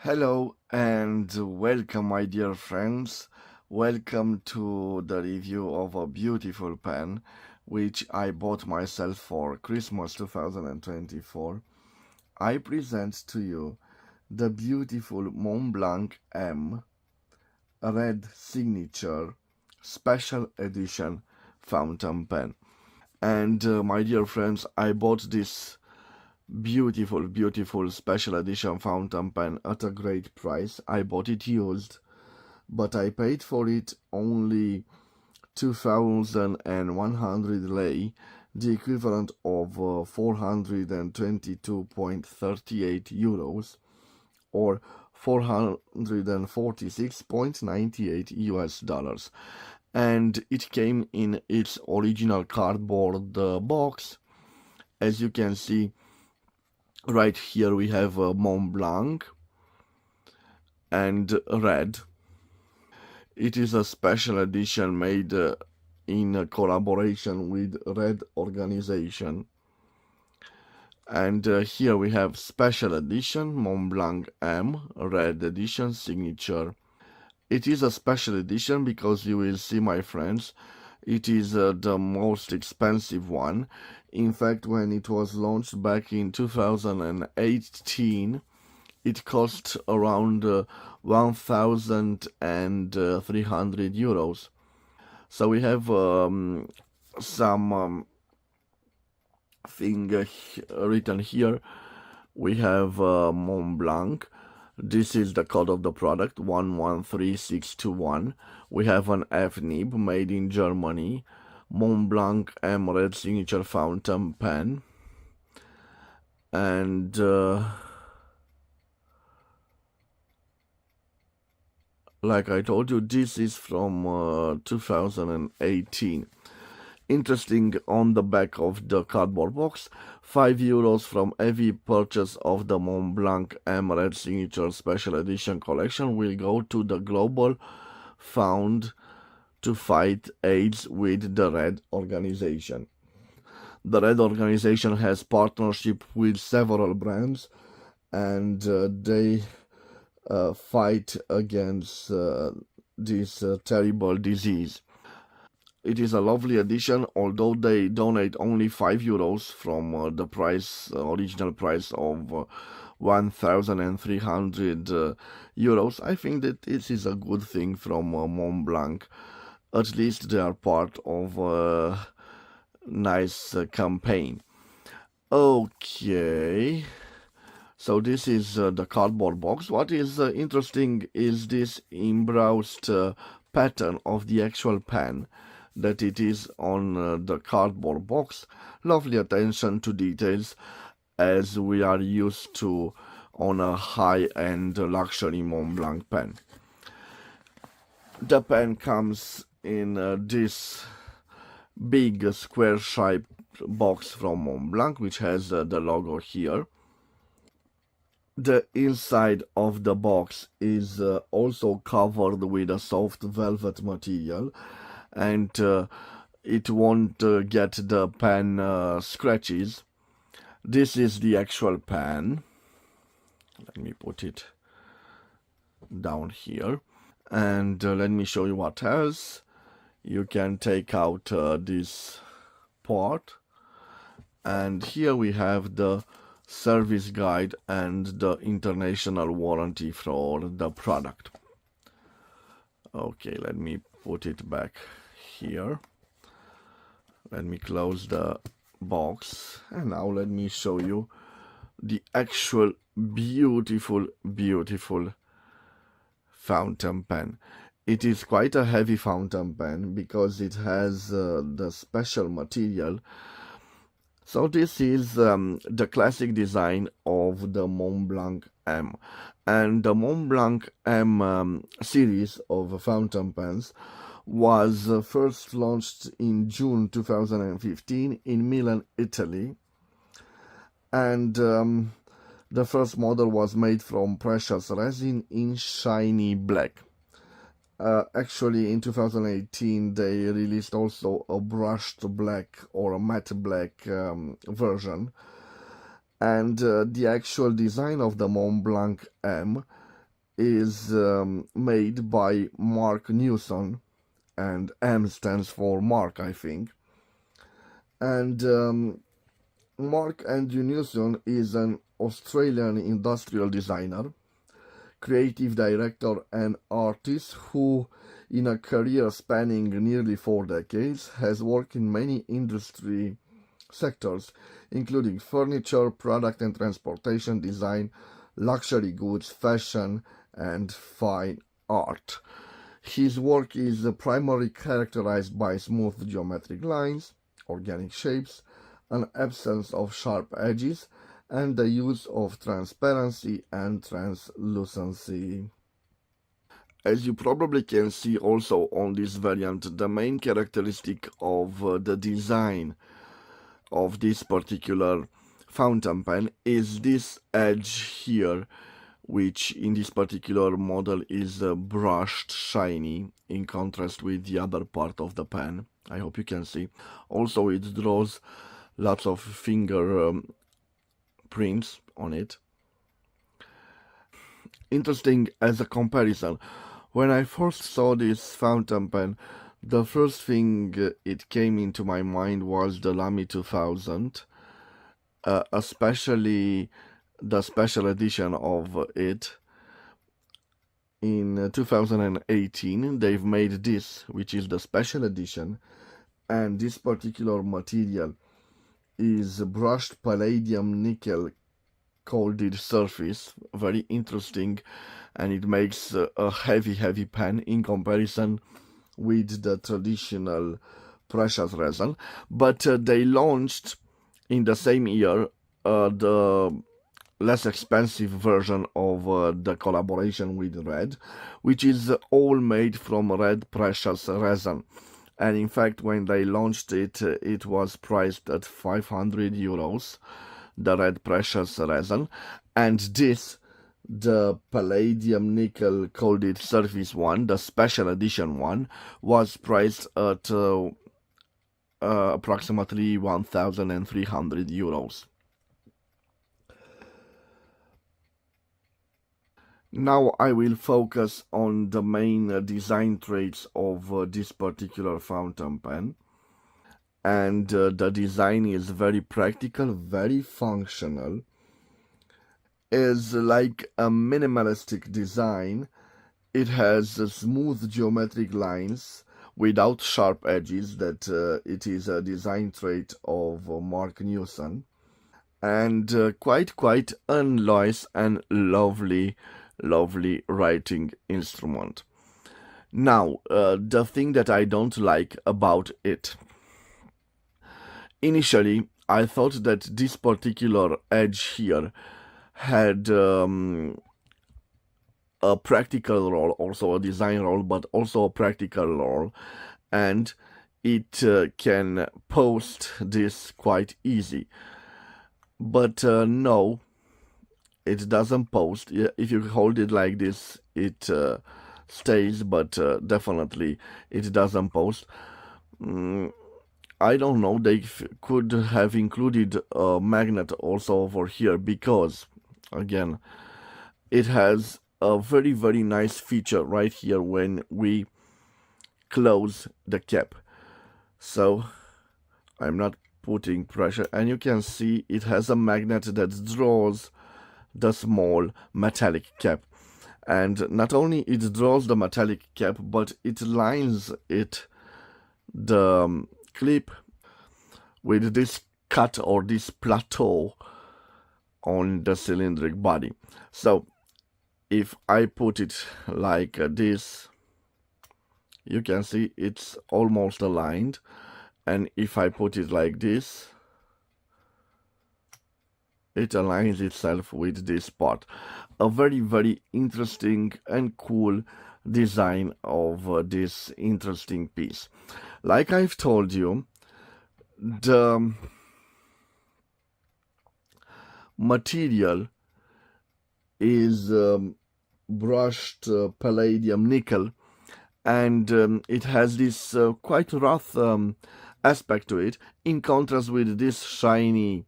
Hello and welcome, my dear friends. Welcome to the review of a beautiful pen which I bought myself for Christmas 2024. I present to you the beautiful Montblanc M Red Signature Special Edition fountain pen. And my dear friends, I bought this beautiful special edition fountain pen at a great price. I bought it used, but I paid for it only 2,100 lei, the equivalent of 422.38 euros or 446.98 US dollars. And it came in its original cardboard box. As you can see, right here we have Montblanc and red. It is a special edition made in a collaboration with Red organization. And here we have special edition Montblanc M Red edition signature. It is a special edition because you will see, my friends, it is the most expensive one. In fact, when it was launched back in 2018, it cost around 1,300 euros. So we have some thing written here. We have Montblanc. This is the code of the product, 113621. We have an F-nib made in Germany. Montblanc M Red Signature Fountain Pen. And like I told you, this is from 2018. Interesting, on the back of the cardboard box, 5 euros from every purchase of the Montblanc M Red Signature Special Edition collection will go to the Global Fund to fight AIDS with the Red organization. The Red organization has partnership with several brands, and they fight against this terrible disease. It is a lovely edition, although they donate only 5 euros from the original price of 1,300 euros. I think that this is a good thing from Montblanc. At least they are part of a nice campaign. Okay, so this is the cardboard box. What is interesting is this embossed pattern of the actual pen, that it is on the cardboard box. Lovely attention to details, as we are used to on a high-end luxury Montblanc pen. The pen comes in this big square-shaped box from Montblanc, which has the logo here. The inside of the box is also covered with a soft velvet material, and it won't get the pen scratches. This is the actual pen. Let me put it down here, and let me show you what else. You can take out this part, and here we have the service guide and the international warranty for the product. Okay, let me put it back here. Let me close the box, and now let me show you the actual beautiful fountain pen. It is quite a heavy fountain pen because it has the special material. So this is the classic design of the Montblanc M, and the Montblanc M series of fountain pens was first launched in June 2015 in Milan, Italy, and the first model was made from precious resin in shiny black. Actually, in 2018 they released also a brushed black or a matte black version, and the actual design of the Montblanc M is made by Mark Newson, and M stands for Mark, I think. And Mark Andrew Newson is an Australian industrial designer, creative director, and artist who, in a career spanning nearly 4 decades, has worked in many industry sectors, including furniture, product and transportation design, luxury goods, fashion, and fine art. His work is primarily characterized by smooth geometric lines, organic shapes, an absence of sharp edges, and the use of transparency and translucency. As you probably can see also on this variant, the main characteristic of the design of this particular fountain pen is this edge here, which in this particular model is brushed shiny in contrast with the other part of the pen. I hope you can see. Also, it draws lots of finger prints on it. Interesting as a comparison, when I first saw this fountain pen, the first thing it came into my mind was the Lamy 2000, especially the special edition of it. In 2018 they've made this, which is the special edition, and this particular material is brushed palladium nickel coated surface, very interesting, and it makes a heavy pen in comparison with the traditional precious resin. But they launched in the same year the less expensive version of the collaboration with Red, which is all made from red precious resin. And in fact, when they launched it, it was priced at 500 euros, the red precious resin. And this, the palladium nickel coated surface one, the special edition one, was priced at approximately 1,300 euros. Now I will focus on the main design traits of this particular fountain pen. And the design is very practical, very functional. Is like a minimalistic design. It has smooth geometric lines without sharp edges. That it is a design trait of Mark Newson. And quite a nice and lovely writing instrument. Now, the thing that I don't like about it. Initially, I thought that this particular edge here had a practical role, also a design role, but also a practical role, and it can post this quite easy. But no, it doesn't post. If you hold it like this, it stays, but definitely it doesn't post. I don't know, they could have included a magnet also over here, because again, it has a very nice feature right here when we close the cap. So I'm not putting pressure, and you can see it has a magnet that draws the small metallic cap. And not only it draws the metallic cap, but it lines it, the clip, with this cut or this plateau on the cylindric body. So if I put it like this, you can see it's almost aligned. And if I put it like this, it aligns itself with this part. A very interesting and cool design of this interesting piece. Like I've told you, the material is brushed palladium nickel, and it has this quite rough aspect to it, in contrast with this shiny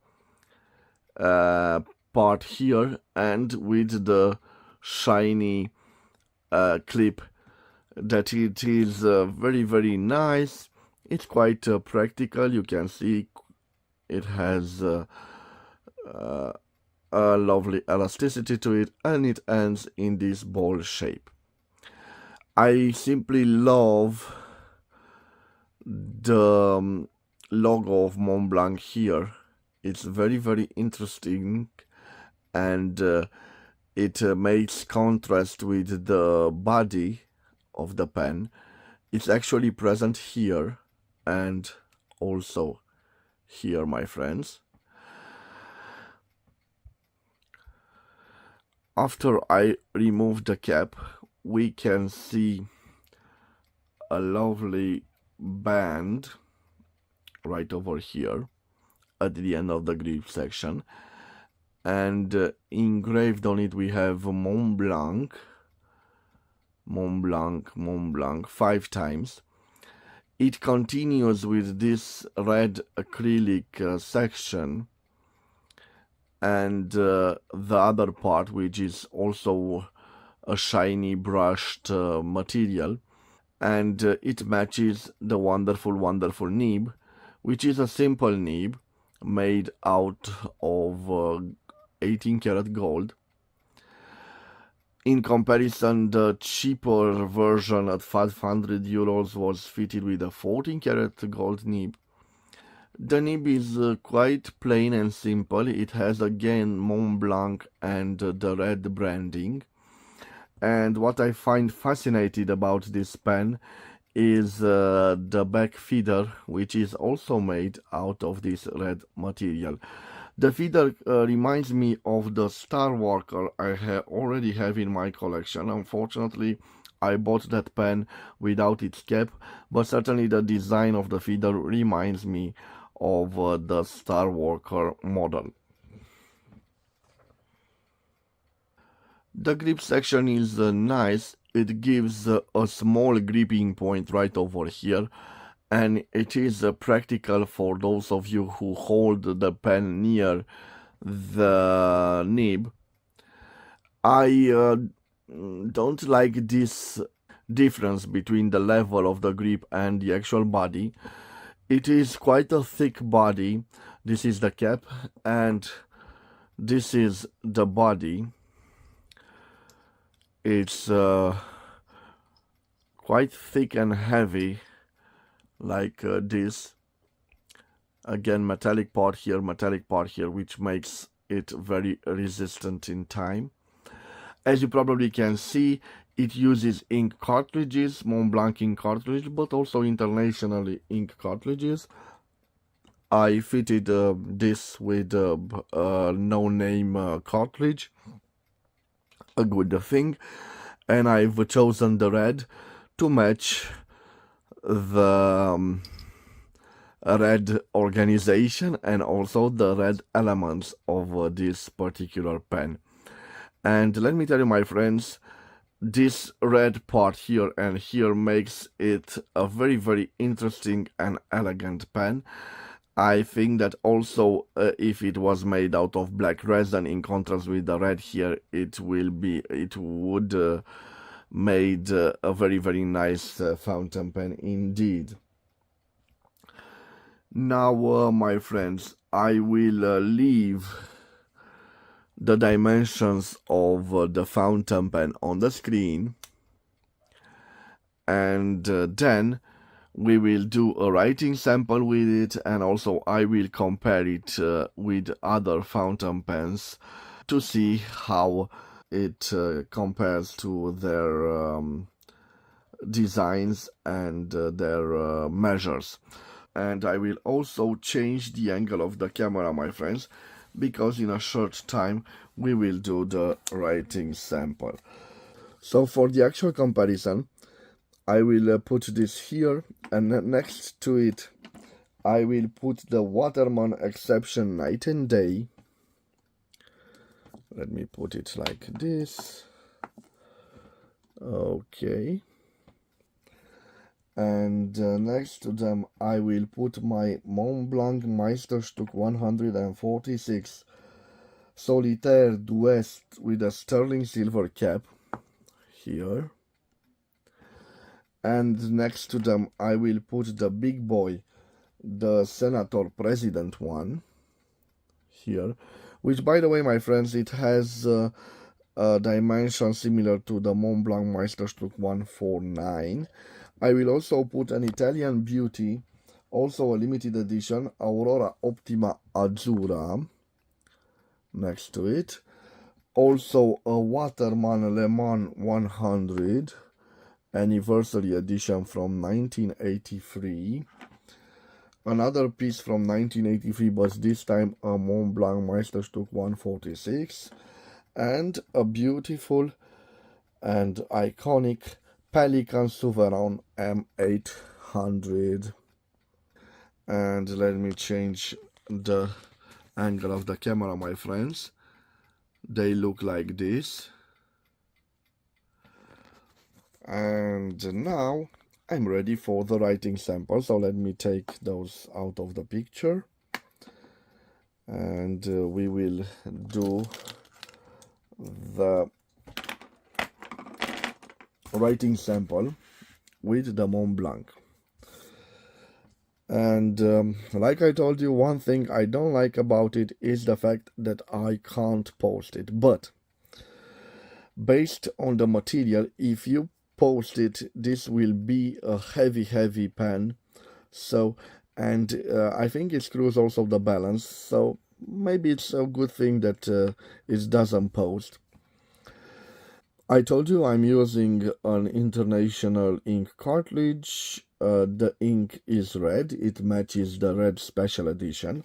part here and with the shiny clip that it is very nice. It's quite practical. You can see it has a lovely elasticity to it, and it ends in this ball shape. I simply love the logo of Montblanc here. It's very interesting, and it makes contrast with the body of the pen. It's actually present here and also here, my friends. After I remove the cap, we can see a lovely band right over here at the end of the grip section, and engraved on it we have Montblanc 5 times. It continues with this red acrylic section and the other part, which is also a shiny brushed material, and it matches the wonderful nib, which is a simple nib made out of 18 karat gold. In comparison, the cheaper version at 500 euros was fitted with a 14 karat gold nib. The nib is quite plain and simple. It has again Montblanc and the red branding. And what I find fascinating about this pen is the back feeder, which is also made out of this red material. The feeder reminds me of the Star Walker I already have in my collection. Unfortunately, I bought that pen without its cap, but certainly the design of the feeder reminds me of the Star Walker model. The grip section is nice. It gives a small gripping point right over here, and it is practical for those of you who hold the pen near the nib. I don't like this difference between the level of the grip and the actual body. It is quite a thick body. This is the cap and this is the body. It's quite thick and heavy, like this. Again, metallic part here, which makes it very resistant in time. As you probably can see, it uses ink cartridges, Montblanc ink cartridge, but also internationally ink cartridges. I fitted this with a no-name cartridge, a good thing, and I've chosen the red to match the red organization and also the red elements of this particular pen. And let me tell you, my friends, this red part here and here makes it a very interesting and elegant pen. I think that also if it was made out of black resin in contrast with the red here, it would made a very nice fountain pen indeed. Now my friends, I will leave the dimensions of the fountain pen on the screen, and then we will do a writing sample with it, and also I will compare it with other fountain pens to see how it compares to their designs and their measures. And I will also change the angle of the camera, my friends, because in a short time we will do the writing sample. So for the actual comparison, I will put this here, and next to it I will put the Waterman Exception Night and Day. Let me put it like this. Okay. And next to them I will put my Montblanc Meisterstück 146 Solitaire d'Ouest with a sterling silver cap here. and next to them I will put the big boy, the Senator President one here, which, by the way, my friends, it has a dimension similar to the Montblanc Meisterstück 149. I will also put an Italian beauty, also a limited edition, Aurora Optima Azzurra, next to it. Also a Waterman Le Mans 100 anniversary edition from 1983. Another piece from 1983, but this time a Montblanc Meisterstück 146. And a beautiful and iconic Pelican Souverain M800. And let me change the angle of the camera, my friends. They look like this. And now I'm ready for the writing sample, so let me take those out of the picture, and we will do the writing sample with the Montblanc. And like I told you, one thing I don't like about it is the fact that I can't post it, but based on the material, if you post it, this will be a heavy pen, so, and I think it screws also the balance, so maybe it's a good thing that it doesn't post. I told you I'm using an international ink cartridge. The ink is red, it matches the red special edition.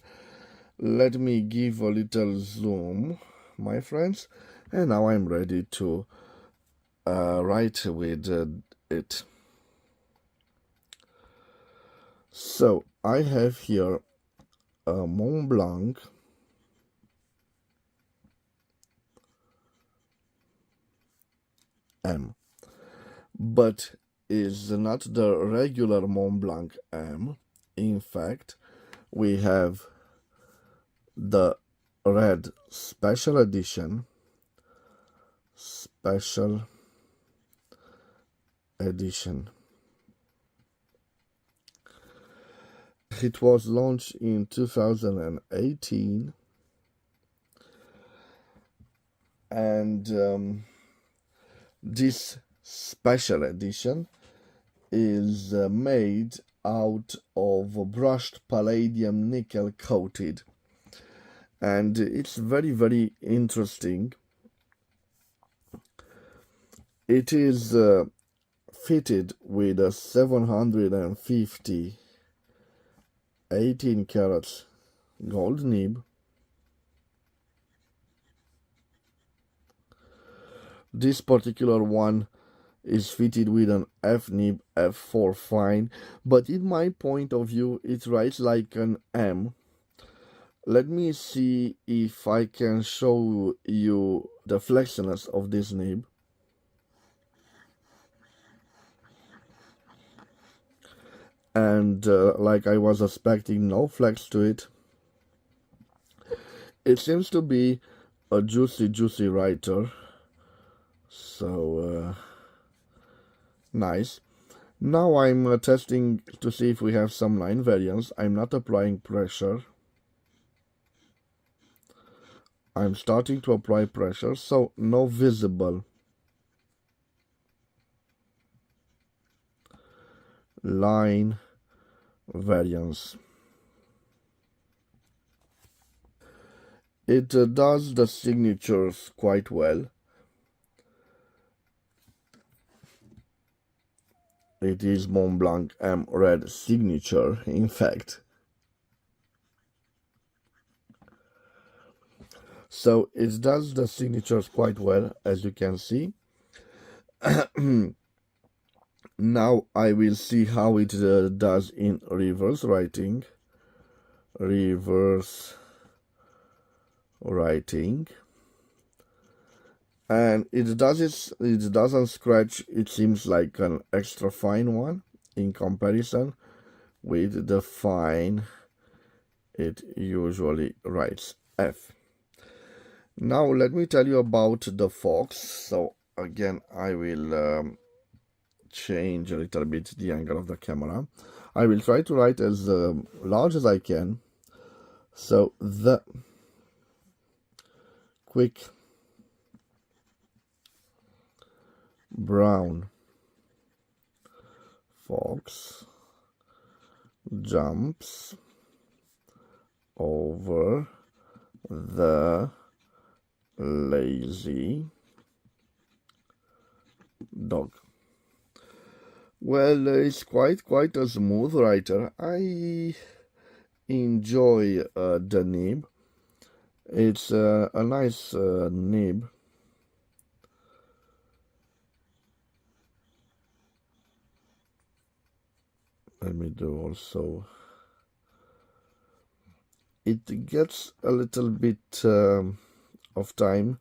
Let me give a little zoom, my friends, and now I'm ready to write with it. So I have here a Montblanc M, but is not the regular Montblanc M. In fact, we have the red special edition, It was launched in 2018, and this special edition is made out of brushed palladium nickel coated, and it's very interesting. It is fitted with a 750 18 carats gold nib. This particular one is fitted with an F nib F4 fine, but in my point of view it writes like an M. Let me see if I can show you the flexiness of this nib. And like I was expecting, no flex to it. It seems to be a juicy writer, so nice. Now I'm testing to see if we have some line variance. I'm not applying pressure. I'm starting to apply pressure, so no visible line variance. It does the signatures quite well. It is Montblanc M red signature, in fact. So it does the signatures quite well, as you can see. Now I will see how it does in reverse writing. And it doesn't scratch. It seems like an extra fine one in comparison with the fine it usually writes F. Now let me tell you about the fox. So again, I will change a little bit the angle of the camera. I will try to write as large as I can. So the quick brown fox jumps over the lazy dog. Well, it's quite a smooth writer. I enjoy the nib. It's a nice nib. Let me do also. It gets a little bit of time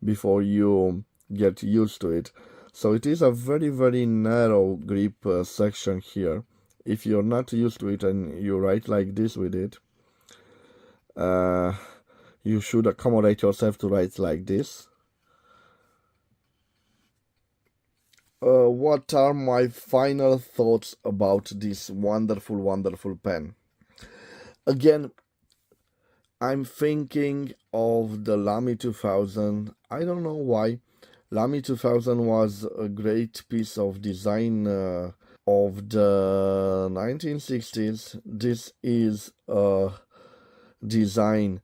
before you get used to it. So it is a very narrow grip section here. If you're not used to it and you write like this with it, you should accommodate yourself to write like this. What are my final thoughts about this wonderful pen? Again, I'm thinking of the Lamy 2000. I don't know why. Lamy 2000 was a great piece of design of the 1960s. This is a design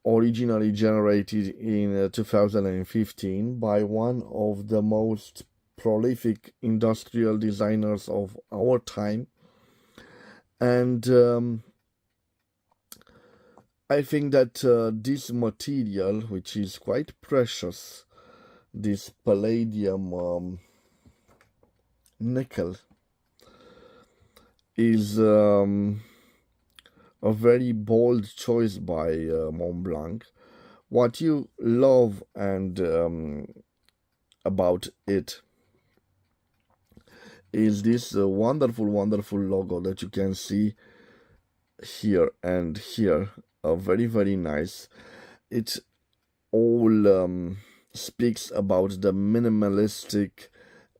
originally generated in 2015 by one of the most prolific industrial designers of our time. And I think that this material, which is quite precious, this palladium nickel, is a very bold choice by Montblanc. What you love and about it is this wonderful logo that you can see here and here. Very nice. It all speaks about the minimalistic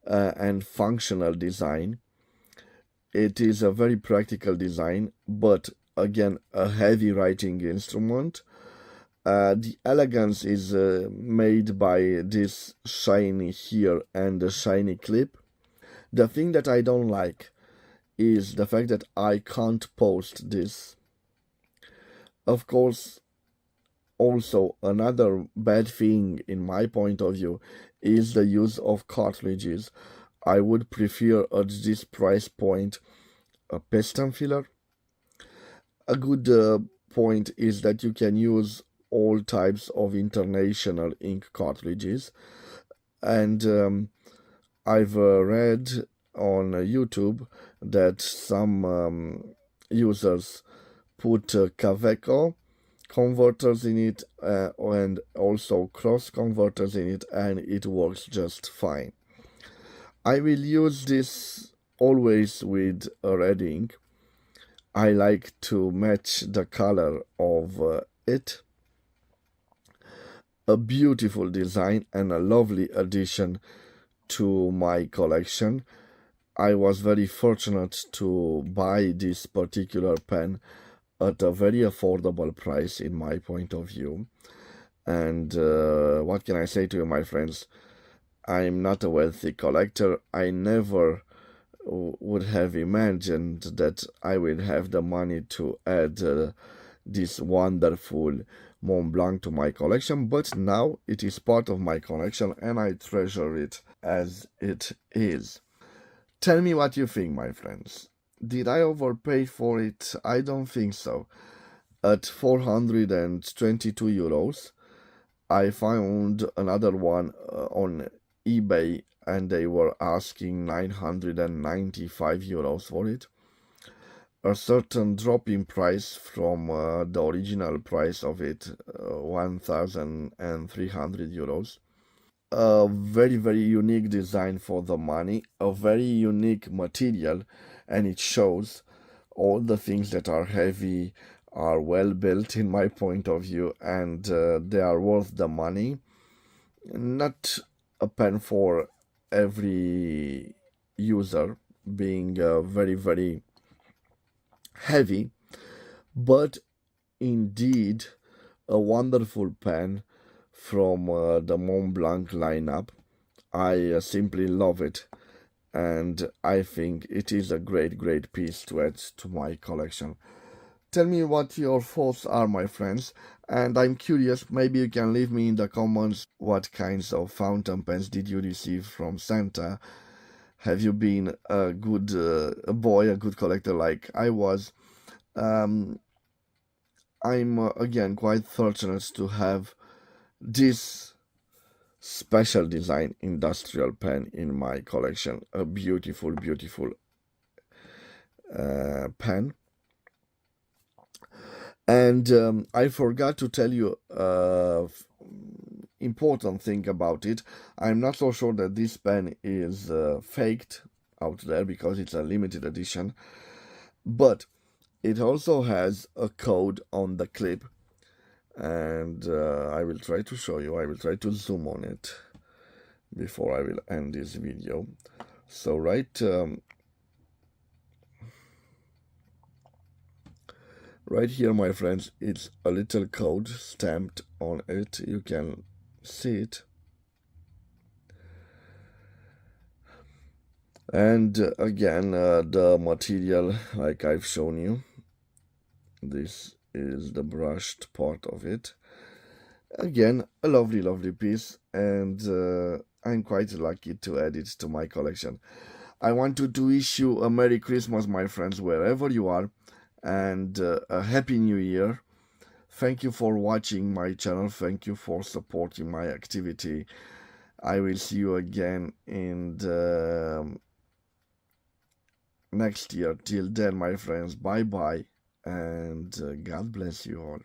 and functional design. It is a very practical design, but again, a heavy writing instrument. The elegance is made by this shiny here and the shiny clip. The thing that I don't like is the fact that I can't post this. Of course, also another bad thing in my point of view is the use of cartridges. I would prefer at this price point a piston filler. A good point is that you can use all types of international ink cartridges, and I've read on YouTube that some users put Kaweco converters in it and also cross converters in it, and it works just fine. I will use this always with a red ink. I like to match the color of it. A beautiful design and a lovely addition to my collection. I was very fortunate to buy this particular pen at a very affordable price in my point of view. And what can I say to you, my friends? I'm not a wealthy collector. I never would have imagined that I would have the money to add this wonderful Montblanc to my collection, but now it is part of my collection and I treasure it as it is. Tell me what you think, my friends. Did I overpay for it? I don't think so. At 422 euros, I found another one on eBay and they were asking 995 euros for it. A certain drop in price from the original price of it, 1,300 euros. A very unique design for the money, a very unique material, and it shows all the things that are heavy are well built in my point of view, and they are worth the money. Not a pen for every user, being very, very heavy, but indeed a wonderful pen from the Montblanc lineup. I simply love it, and I think it is a great, great piece to add to my collection. Tell me what your thoughts are, my friends, and I'm curious, maybe you can leave me in the comments what kinds of fountain pens did you receive from Santa. Have you been a good a boy, a good collector like I was? Um, I'm again quite fortunate to have this special design industrial pen in my collection. A beautiful, beautiful pen. And I forgot to tell you important thing about it. I'm not so sure that this pen is faked out there because it's a limited edition, but it also has a code on the clip, and I will try to show you. I will try to zoom on it before I will end this video. So right here, my friends, it's a little code stamped on it. You can see it. And again, the material, like I've shown you, this is the brushed part of it. Again, a lovely, lovely piece, and I'm quite lucky to add it to my collection. I want to wish you a Merry Christmas, my friends, wherever you are, and a Happy New Year. Thank you for watching my channel. Thank you for supporting my activity. I will see you again in the next year. Till then, my friends, bye bye, and God bless you all.